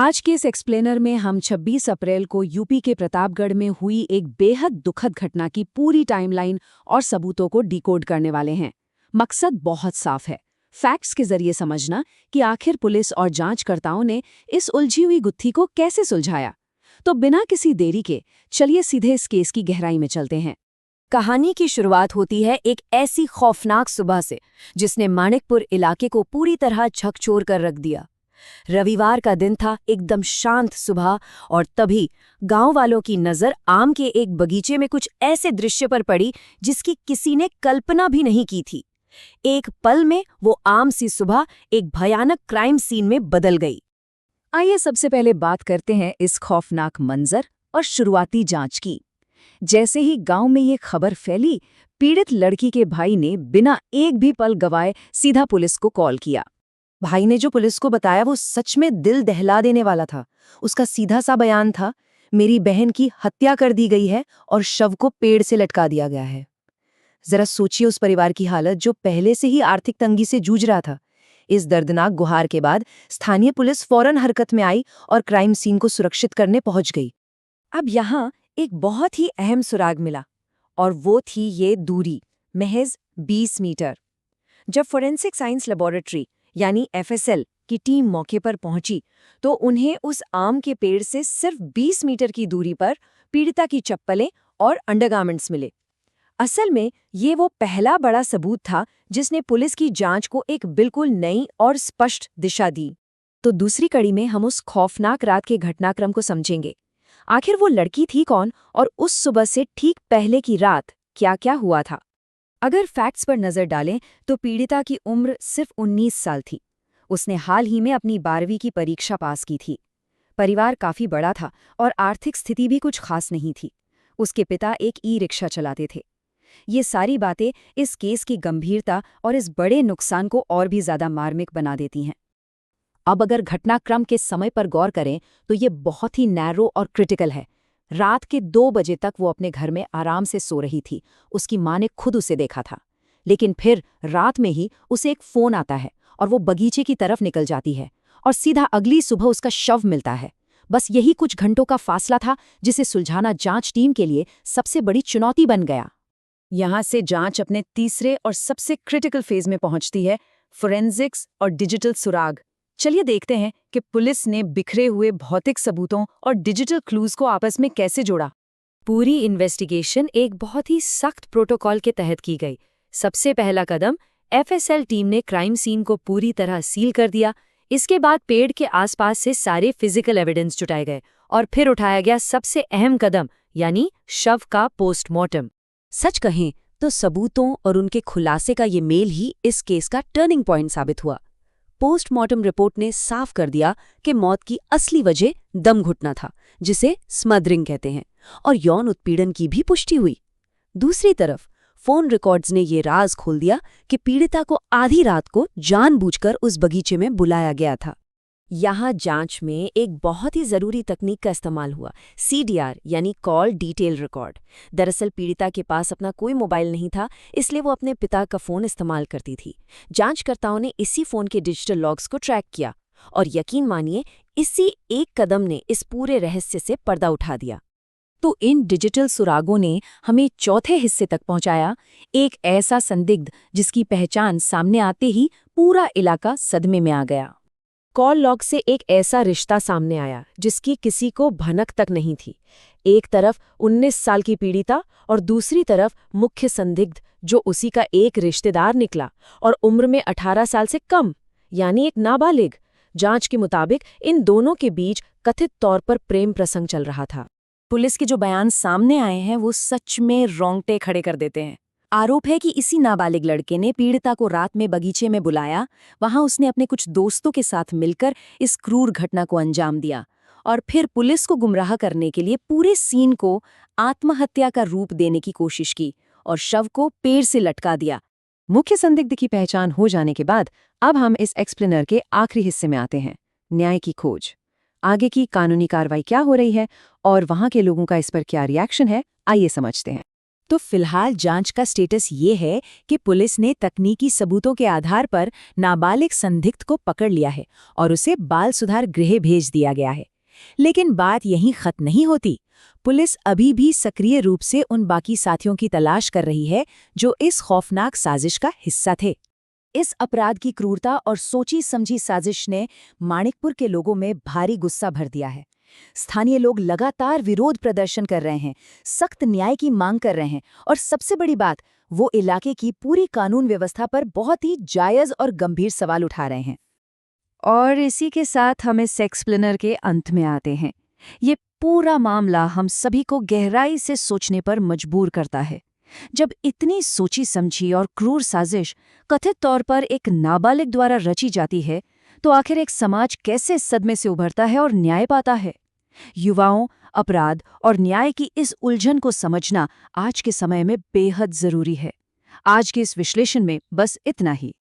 आज के इस एक्सप्लेनर में हम 26 अप्रैल को यूपी के प्रतापगढ़ में हुई एक बेहद दुखद घटना की पूरी टाइमलाइन और सबूतों को डिकोड करने वाले हैं। मकसद बहुत साफ है, फैक्ट्स के जरिए समझना कि आखिर पुलिस और जांचकर्ताओं ने इस उलझी हुई गुत्थी को कैसे सुलझाया। तो बिना किसी देरी के चलिए सीधे इस केस की गहराई में चलते हैं। कहानी की शुरुआत होती है एक ऐसी खौफनाक सुबह से जिसने माणिकपुर इलाके को पूरी तरह झकझोर कर रख दिया। रविवार का दिन था, एकदम शांत सुबह, और तभी गांव वालों की नजर आम के एक बगीचे में कुछ ऐसे दृश्य पर पड़ी जिसकी किसी ने कल्पना भी नहीं की थी। एक पल में वो आम सी सुबह एक भयानक क्राइम सीन में बदल गई। आइए सबसे पहले बात करते हैं इस खौफनाक मंजर और शुरुआती जांच की। जैसे ही गांव में ये खबर फैली, पीड़ित लड़की के भाई ने बिना एक भी पल गवाए सीधा पुलिस को कॉल किया। भाई ने जो पुलिस को बताया वो सच में दिल दहला देने वाला था। उसका सीधा सा बयान था, मेरी बहन की हत्या कर दी गई है और शव को पेड़ से लटका दिया गया है। जरा सोचिए उस परिवार की हालत जो पहले से ही आर्थिक तंगी से जूझ रहा था। इस दर्दनाक गुहार के बाद स्थानीय पुलिस फौरन हरकत में आई और क्राइम सीन को सुरक्षित करने पहुंच गई। अब यहाँ एक बहुत ही अहम सुराग मिला, और वो थी ये दूरी, महज 20 मीटर। जब फोरेंसिक साइंस लेबोरेटरी यानी एफएसएल की टीम मौके पर पहुंची तो उन्हें उस आम के पेड़ से सिर्फ 20 मीटर की दूरी पर पीड़िता की चप्पलें और अंडरगारमेंट्स मिले। असल में ये वो पहला बड़ा सबूत था जिसने पुलिस की जांच को एक बिल्कुल नई और स्पष्ट दिशा दी। तो दूसरी कड़ी में हम उस खौफनाक रात के घटनाक्रम को समझेंगे। आखिर वो लड़की थी कौन और उस सुबह से ठीक पहले की रात क्या-क्या हुआ था। अगर फैक्ट्स पर नजर डालें तो पीड़िता की उम्र सिर्फ 19 साल थी। उसने हाल ही में अपनी 12वीं की परीक्षा पास की थी। परिवार काफी बड़ा था और आर्थिक स्थिति भी कुछ खास नहीं थी। उसके पिता एक ई-रिक्शा चलाते थे। ये सारी बातें इस केस की गंभीरता और इस बड़े नुकसान को और भी ज्यादा मार्मिक बना देती हैं। अब अगर घटनाक्रम के समय पर गौर करें तो ये बहुत ही नैरो और क्रिटिकल है। रात के 2 बजे तक वो अपने घर में आराम से सो रही थी। उसकी माँ ने खुद उसे देखा था। लेकिन फिर रात में ही उसे एक फोन आता है और वो बगीचे की तरफ निकल जाती है और सीधा अगली सुबह उसका शव मिलता है। बस यही कुछ घंटों का फासला था जिसे सुलझाना जांच टीम के लिए सबसे बड़ी चुनौती बन गया। यहाँ से जांच अपने तीसरे और सबसे क्रिटिकल फेज में पहुंचती है, फोरेंसिक्स और डिजिटल सुराग। चलिए देखते हैं कि पुलिस ने बिखरे हुए भौतिक सबूतों और डिजिटल क्लूज को आपस में कैसे जोड़ा। पूरी इन्वेस्टिगेशन एक बहुत ही सख्त प्रोटोकॉल के तहत की गई। सबसे पहला कदम, एफएसएल टीम ने क्राइम सीन को पूरी तरह सील कर दिया। इसके बाद पेड़ के आसपास से सारे फिजिकल एविडेंस जुटाए गए और फिर उठाया गया सबसे अहम कदम, यानी शव का पोस्टमार्टम। सच कहें तो सबूतों और उनके खुलासे का ये मेल ही इस केस का टर्निंग पॉइंट साबित हुआ। पोस्टमार्टम रिपोर्ट ने साफ कर दिया कि मौत की असली वजह दम घुटना था, जिसे स्मदरिंग कहते हैं, और यौन उत्पीड़न की भी पुष्टि हुई। दूसरी तरफ फोन रिकॉर्ड्स ने ये राज खोल दिया कि पीड़िता को आधी रात को जानबूझकर उस बगीचे में बुलाया गया था। यहाँ जांच में एक बहुत ही जरूरी तकनीक का इस्तेमाल हुआ, सीडीआर यानी कॉल डिटेल रिकॉर्ड। दरअसल पीड़िता के पास अपना कोई मोबाइल नहीं था, इसलिए वो अपने पिता का फोन इस्तेमाल करती थी। जांचकर्ताओं ने इसी फोन के डिजिटल लॉग्स को ट्रैक किया और यकीन मानिए इसी एक कदम ने इस पूरे रहस्य से पर्दा उठा दिया। तो इन डिजिटल सुरागों ने हमें चौथे हिस्से तक पहुंचाया, एक ऐसा संदिग्ध जिसकी पहचान सामने आते ही पूरा इलाका सदमे में आ गया। कॉल लॉग से एक ऐसा रिश्ता सामने आया जिसकी किसी को भनक तक नहीं थी। एक तरफ 19 साल की पीड़िता और दूसरी तरफ मुख्य संदिग्ध जो उसी का एक रिश्तेदार निकला और उम्र में 18 साल से कम, यानी एक नाबालिग। जांच के मुताबिक इन दोनों के बीच कथित तौर पर प्रेम प्रसंग चल रहा था। पुलिस के जो बयान सामने आए हैं वो सच में रोंगटे खड़े कर देते हैं। आरोप है कि इसी नाबालिग लड़के ने पीड़िता को रात में बगीचे में बुलाया, वहां उसने अपने कुछ दोस्तों के साथ मिलकर इस क्रूर घटना को अंजाम दिया और फिर पुलिस को गुमराह करने के लिए पूरे सीन को आत्महत्या का रूप देने की कोशिश की और शव को पेड़ से लटका दिया। मुख्य संदिग्ध की पहचान हो जाने के बाद अब हम इस एक्सप्लेनर के आखिरी हिस्से में आते हैं, न्याय की खोज। आगे की कानूनी कार्रवाई क्या हो रही है और वहां के लोगों का इस पर क्या रिएक्शन है, आइए समझते हैं। तो फिलहाल जांच का स्टेटस ये है कि पुलिस ने तकनीकी सबूतों के आधार पर नाबालिग संदिग्ध को पकड़ लिया है और उसे बाल सुधार गृह भेज दिया गया है। लेकिन बात यहीं खत्म नहीं होती। पुलिस अभी भी सक्रिय रूप से उन बाकी साथियों की तलाश कर रही है जो इस खौफनाक साजिश का हिस्सा थे। इस अपराध की क्रूरता और सोची समझी साजिश ने माणिकपुर के लोगों में भारी गुस्सा भर दिया है। स्थानीय लोग लगातार विरोध प्रदर्शन कर रहे हैं, सख्त न्याय की मांग कर रहे हैं और सबसे बड़ी बात, वो इलाके की पूरी कानून व्यवस्था पर बहुत ही जायज और गंभीर सवाल उठा रहे हैं। और इसी के साथ हम इस एक्सप्लेनर के अंत में आते हैं। ये पूरा मामला हम सभी को गहराई से सोचने पर मजबूर करता है। जब इतनी सोची समझी और क्रूर साजिश कथित तौर पर एक नाबालिग द्वारा रची जाती है, तो आखिर एक समाज कैसे सदमे से उभरता है और न्याय पाता है? युवाओं, अपराध और न्याय की इस उलझन को समझना आज के समय में बेहद जरूरी है। आज के इस विश्लेषण में बस इतना ही।